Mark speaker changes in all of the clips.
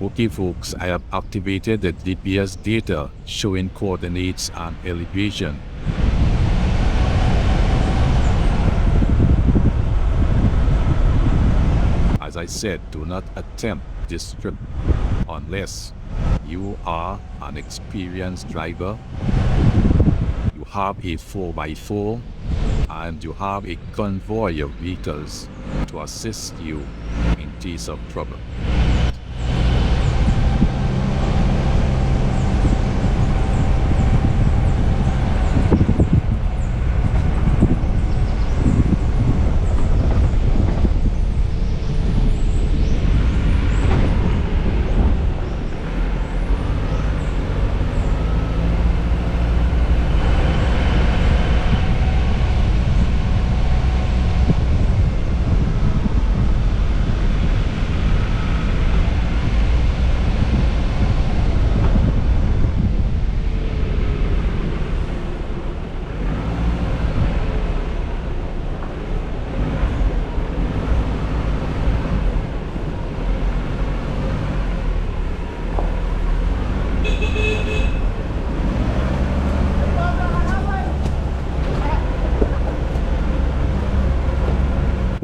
Speaker 1: Okay folks, I have activated the GPS data showing coordinates and elevation. As I said, do not attempt this trip unless you are an experienced driver, you have a 4x4, and you have a convoy of vehicles to assist you in case of trouble.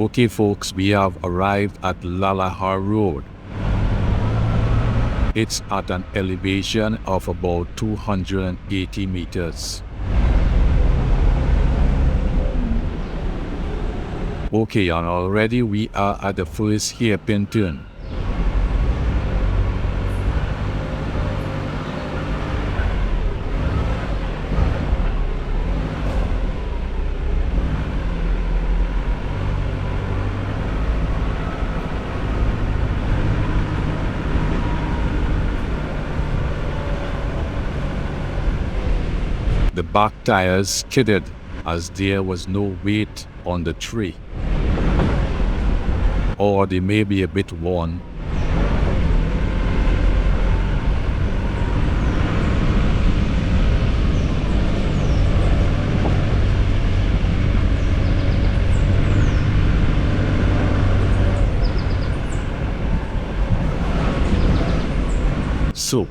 Speaker 1: Okay folks, we have arrived at Laalahar Road. It's at an elevation of about 280 meters. Okay, and already we are at the first hairpin turn. The back tires skidded as there was no weight on the tree. Or they may be a bit worn. So,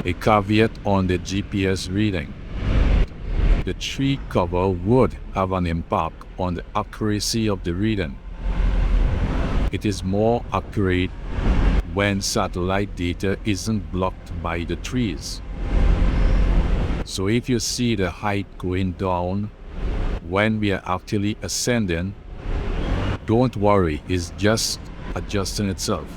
Speaker 1: a caveat on the GPS reading. The tree cover would have an impact on the accuracy of the reading. It is more accurate when satellite data isn't blocked by the trees. So if you see the height going down when we are actually ascending, don't worry, it's just adjusting itself.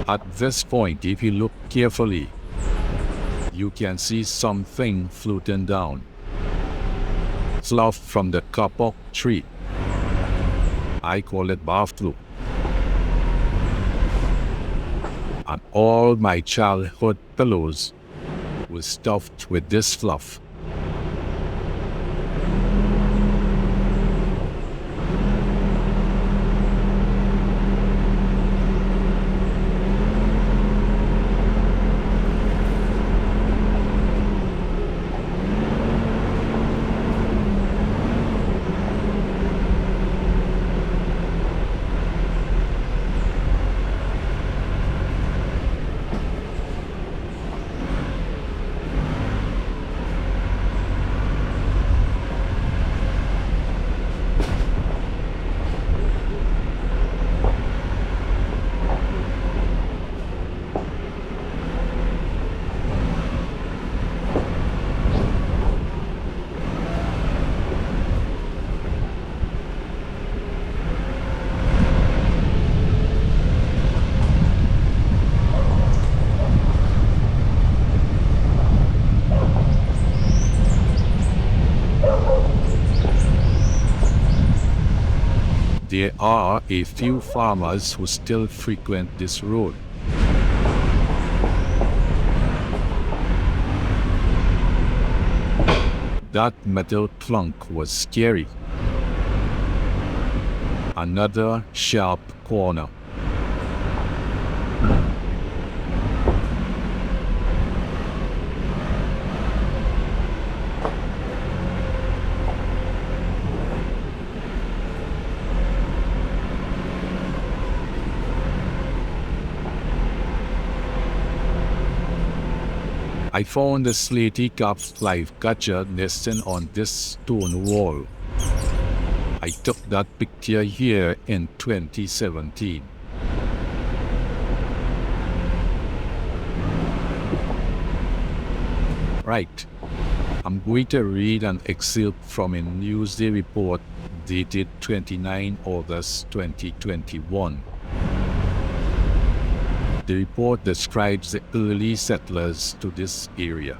Speaker 1: At this point, if you look carefully, you can see something floating down. Fluff from the copper tree. I call it bath flu. And all my childhood pillows were stuffed with this fluff. There are a few farmers who still frequent this road. That metal clunk was scary. Another sharp corner. I found a slaty cap flycatcher nesting on this stone wall. I took that picture here in 2017. Right, I'm going to read an excerpt from a Newsday report dated 29 August 2021. The report describes the early settlers to this area.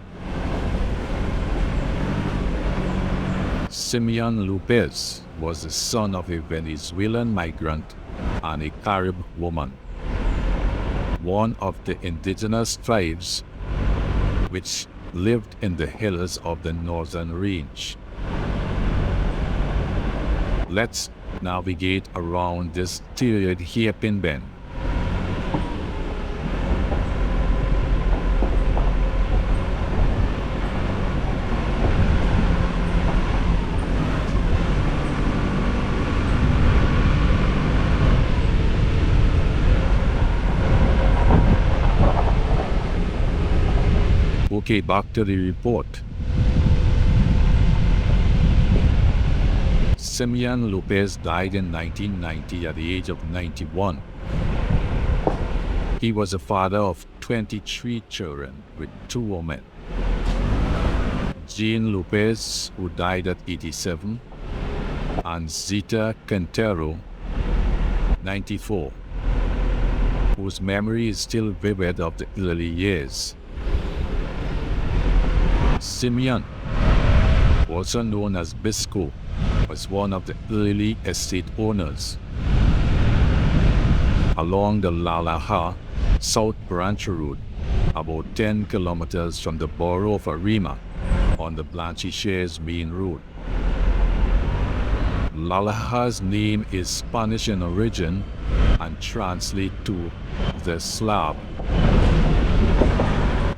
Speaker 1: Simeon Lopez was the son of a Venezuelan migrant and a Carib woman, one of the indigenous tribes which lived in the hills of the northern range. Let's navigate around this tiered hairpin bend. Okay, back to the report. Simeon Lopez died in 1990 at the age of 91. He was a father of 23 children with 2 women. Jane Lopez, who died at 87, and Zita Quintero, 94, whose memory is still vivid of the early years. Simeon, also known as Bisco, was one of the early estate owners. Along the Laalahar South Branch Road, about 10 kilometers from the borough of Arima, on the Blanchisseur's main road. Laalahar's name is Spanish in origin and translates to the slab.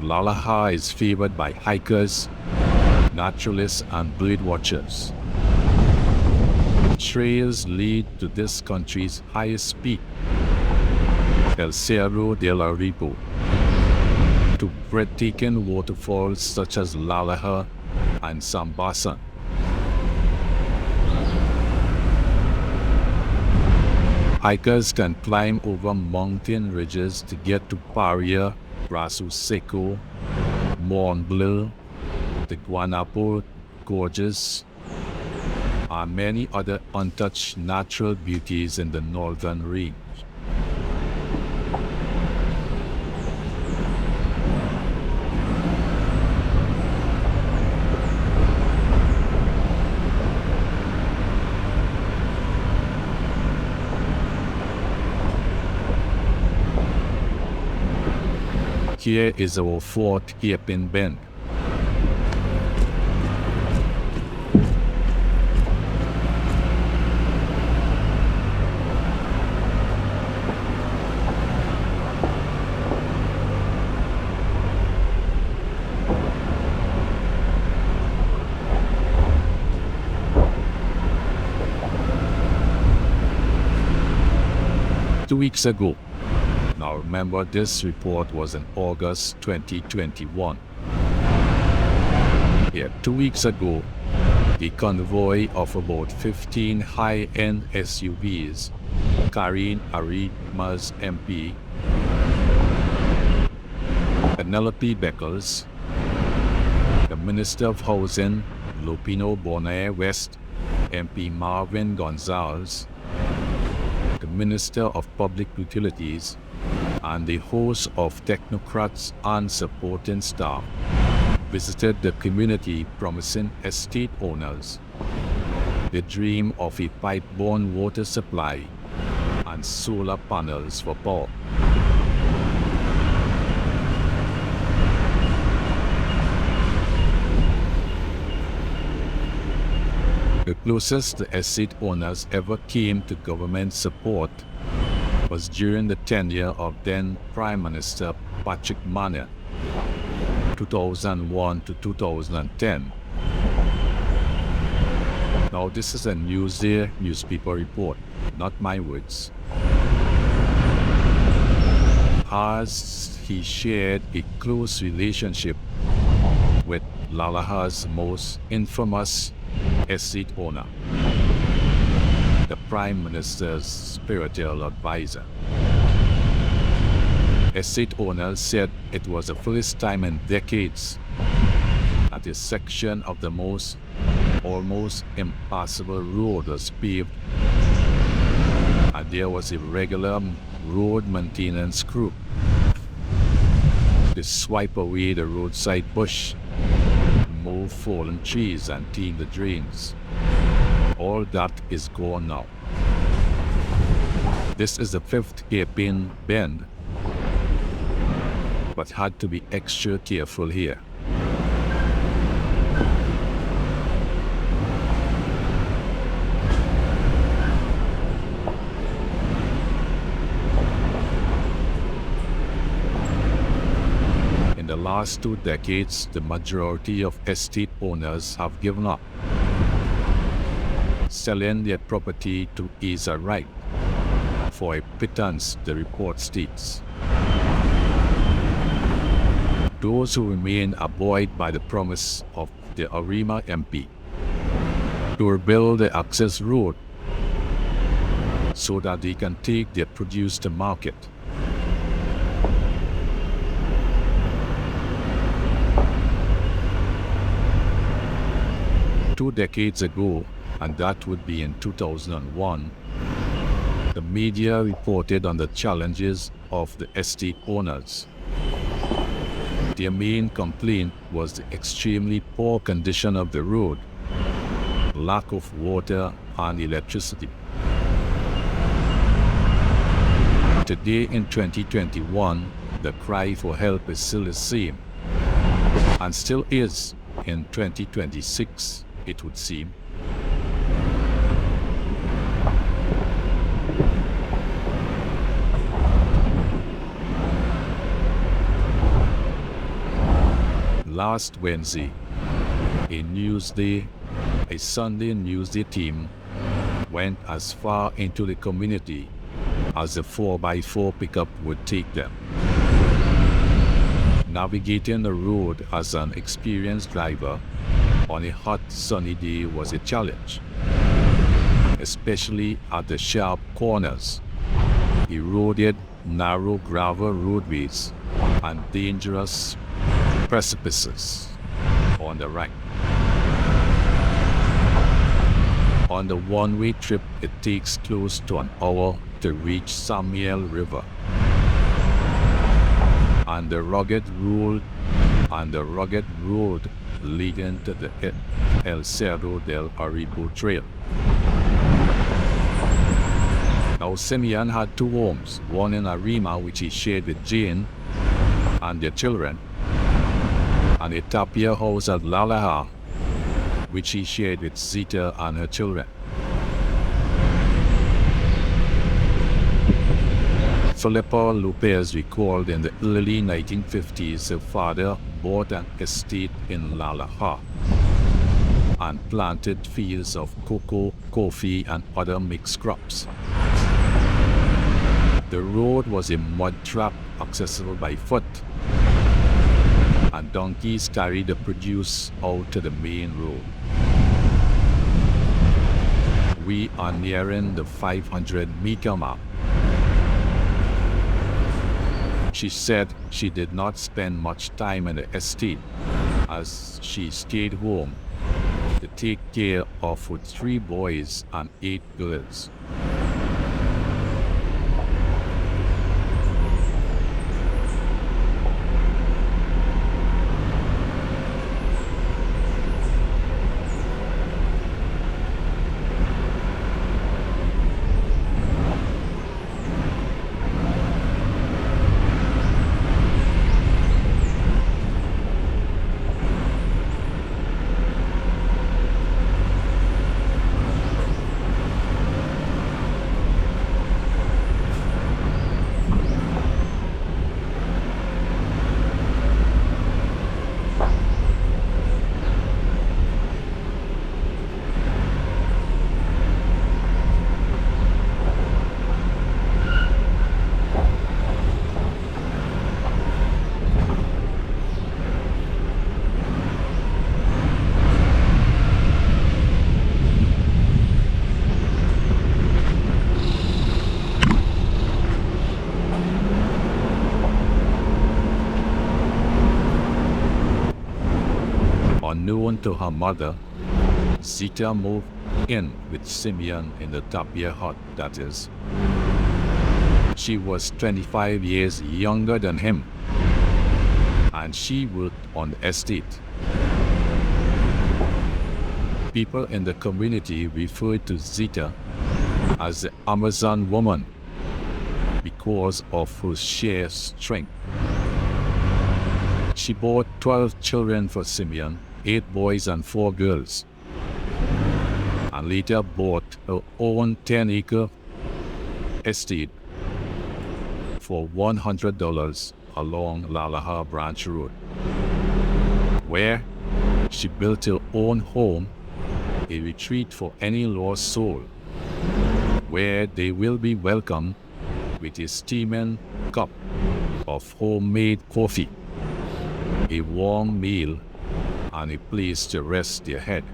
Speaker 1: Laalahar is favored by hikers, naturalists, and bird watchers. Trails lead to this country's highest peak, El Cerro de la Ripo, to breathtaking waterfalls such as Laalahar and Sambasan. Hikers can climb over mountain ridges to get to Paria, Brazo Seco, Mont Bleu, the Guanapo Gorges, and many other untouched natural beauties in the northern range. Here is our fourth hairpin bend. Two weeks ago. Now remember, this report was in August 2021. Here, 2 weeks ago, a convoy of about 15 high-end SUVs carrying Arima's MP, Penelope Beckles, the Minister of Housing, Lupino Bonaire West, MP Marvin Gonzalez, the Minister of Public Utilities, and a host of technocrats and supporting staff visited the community, promising estate owners They dream of a pipe-borne water supply and solar panels for power. The closest the estate owners ever came to government support was during the tenure of then Prime Minister Patrick Mann, 2001 to 2010. Now this is a Newsday newspaper report, not my words. As he shared a close relationship with Laalahar's most infamous estate owner, the Prime Minister's spiritual advisor. Estate owners said it was the first time in decades that a section of the almost impassable road was paved, and there was a regular road maintenance crew to swipe away the roadside bush, move fallen trees, and clean the drains. All that is gone now. This is the fifth hairpin bend, but had to be extra careful here. In the last 2 decades, the majority of estate owners have given up, selling their property to ease a right for a pittance, the report states. Those who remain are buoyed by the promise of the Arima MP to rebuild the access road so that they can take their produce to market. Two decades ago, and that would be in 2001, the media reported on the challenges of the estate owners. Their main complaint was the extremely poor condition of the road, lack of water and electricity. Today in 2021, the cry for help is still the same, and still is in 2026, it would seem. Last Wednesday, a Sunday Newsday team went as far into the community as the 4x4 pickup would take them. Navigating the road as an experienced driver on a hot sunny day was a challenge, especially at the sharp corners, eroded narrow gravel roadways, and dangerous precipices on the right. On the one-way trip, it takes close to an hour to reach Samuel River, and the rugged road leading to the El Cerro del Aripo Trail. Now Simeon had 2 homes, one in Arima which he shared with Jane and their children, and a Tapia house at Laalahar which he shared with Zita and her children. Felipa Lopez recalled in the early 1950s her father bought an estate in Laalahar and planted fields of cocoa, coffee, and other mixed crops. The road was a mud trap accessible by foot, and donkeys carried the produce out to the main road. We are nearing the 500-meter mark. She said she did not spend much time in the estate as she stayed home to take care of her 3 boys and 8 girls. to her mother, Zita moved in with Simeon in the tapia hut, that is. She was 25 years younger than him, and she worked on the estate. People in the community referred to Zita as the Amazon woman because of her sheer strength. She bore 12 children for Simeon, 8 boys and 4 girls, and later bought her own 10-acre estate for $100 along Laalahar Branch Road, where she built her own home, a retreat for any lost soul, where they will be welcomed with a steaming cup of homemade coffee, a warm meal, and a place to rest their head.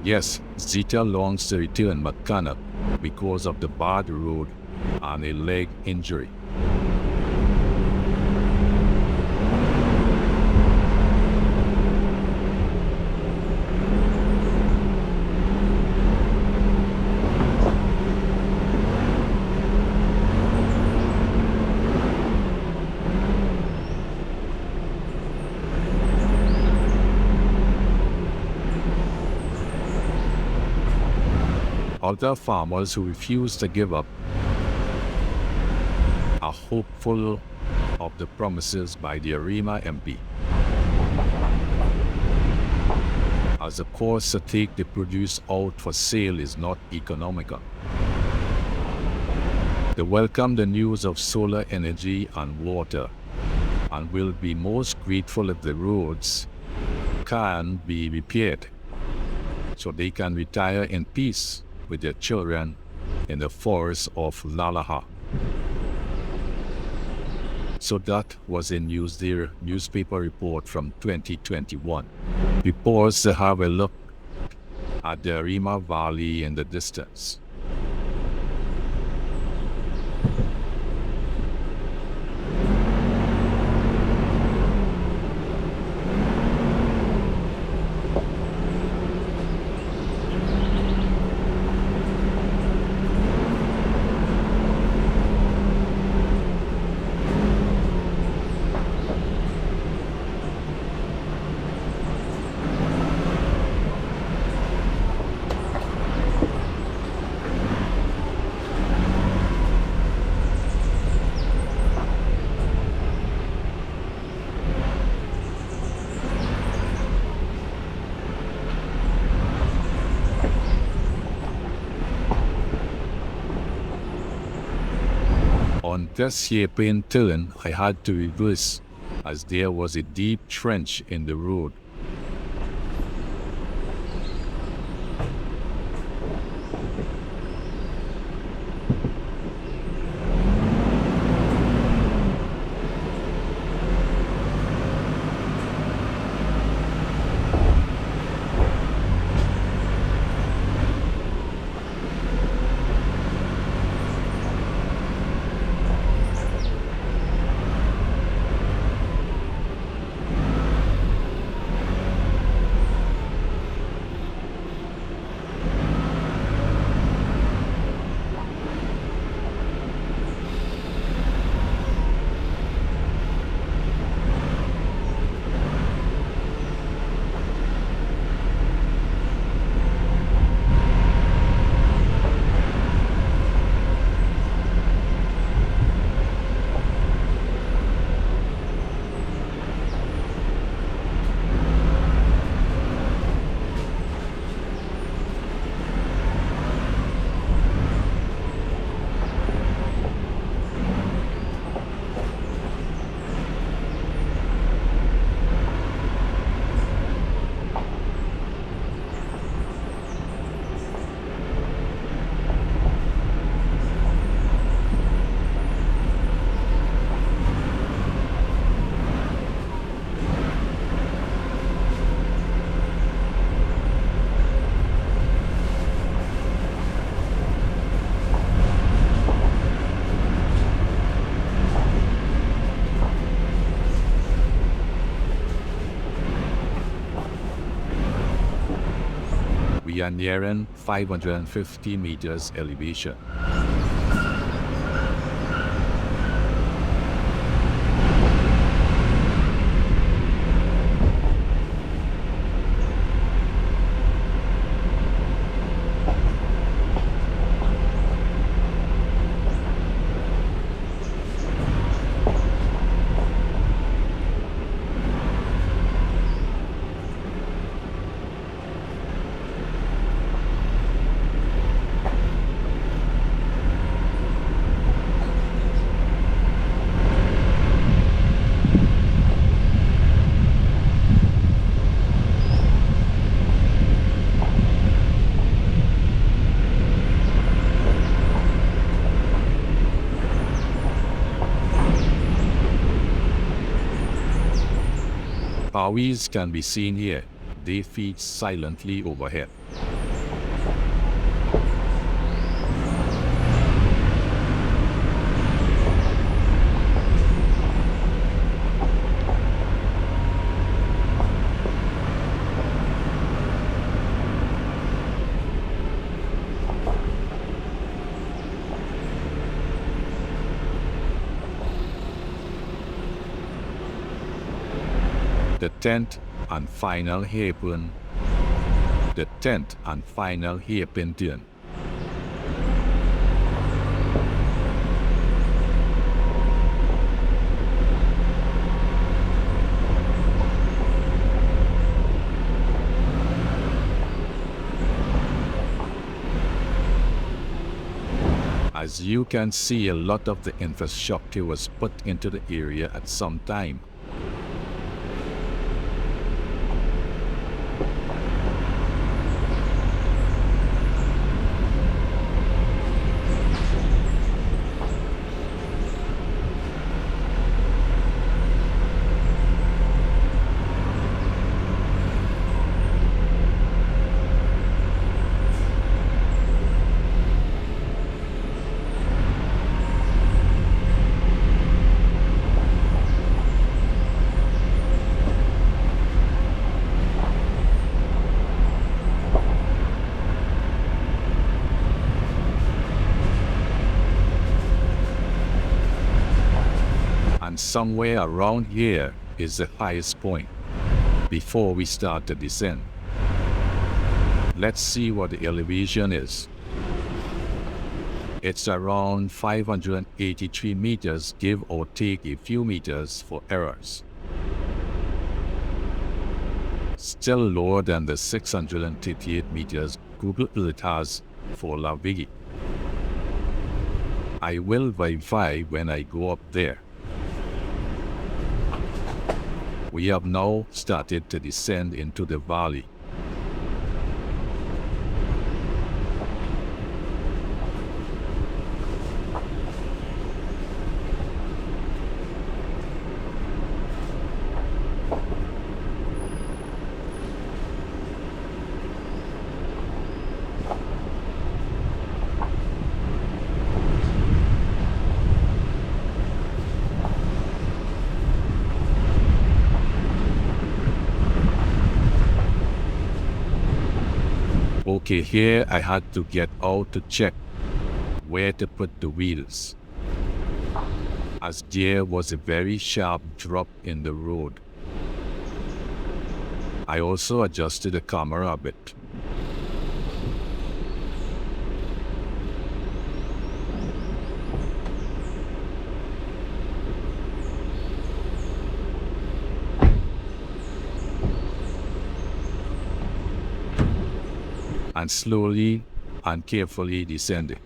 Speaker 1: Yes, Zita longs to return mechanic because of the bad road and a leg injury. Other farmers who refuse to give up are hopeful of the promises by the Arima MP, as the cost to take the produce out for sale is not economical. They welcome the news of solar energy and water, and will be most grateful if the roads can be repaired so they can retire in peace with their children in the forests of Laalahar. So that was a newspaper report from 2021. We paused to have a look at the Arima Valley in the distance. On this hairpin turn, I had to reverse as there was a deep trench in the road. We are nearing 550 meters elevation. Powies can be seen here. They feed silently overhead. The 10th and final hairpin. The 10th and final hairpin turn. As you can see, a lot of the infrastructure was put into the area at some time. And somewhere around here is the highest point before we start the descent. Let's see what the elevation is. It's around 583 meters, give or take a few meters for errors. Still lower than the 638 meters Google Earth has for Laalahar. I will verify when I go up there. We have now started to descend into the valley. Okay, here I had to get out to check where to put the wheels, as there was a very sharp drop in the road. I also adjusted the camera a bit. And slowly and carefully descending.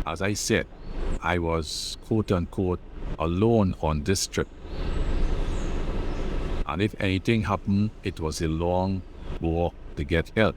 Speaker 1: As I said, I was quote-unquote alone on this trip. And if anything happened, it was a long walk to get help.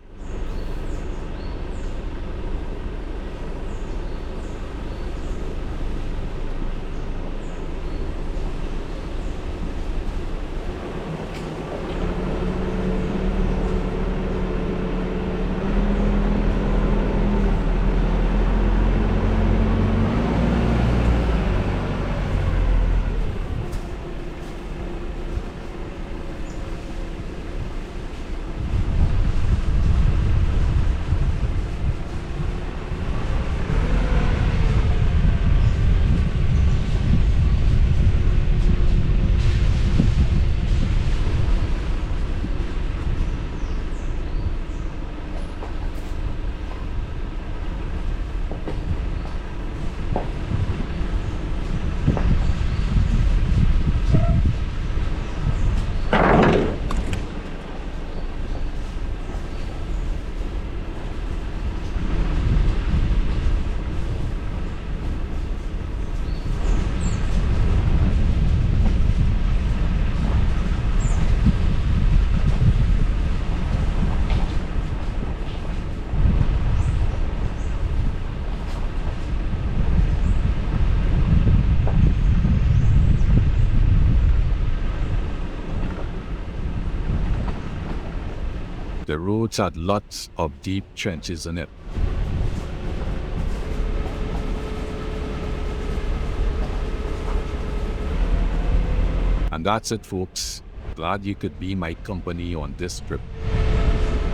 Speaker 1: The roads had lots of deep trenches in it. And that's it, folks. Glad you could be my company on this trip.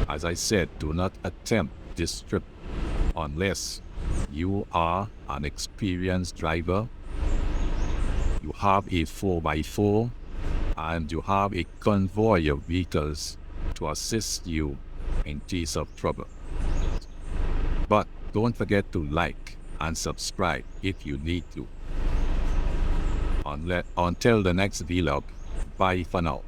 Speaker 1: As I said, do not attempt this trip unless you are an experienced driver, you have a 4x4, and you have a convoy of vehicles to assist you in case of trouble. But don't forget to like and subscribe if you need to. Until the next vlog, bye for now.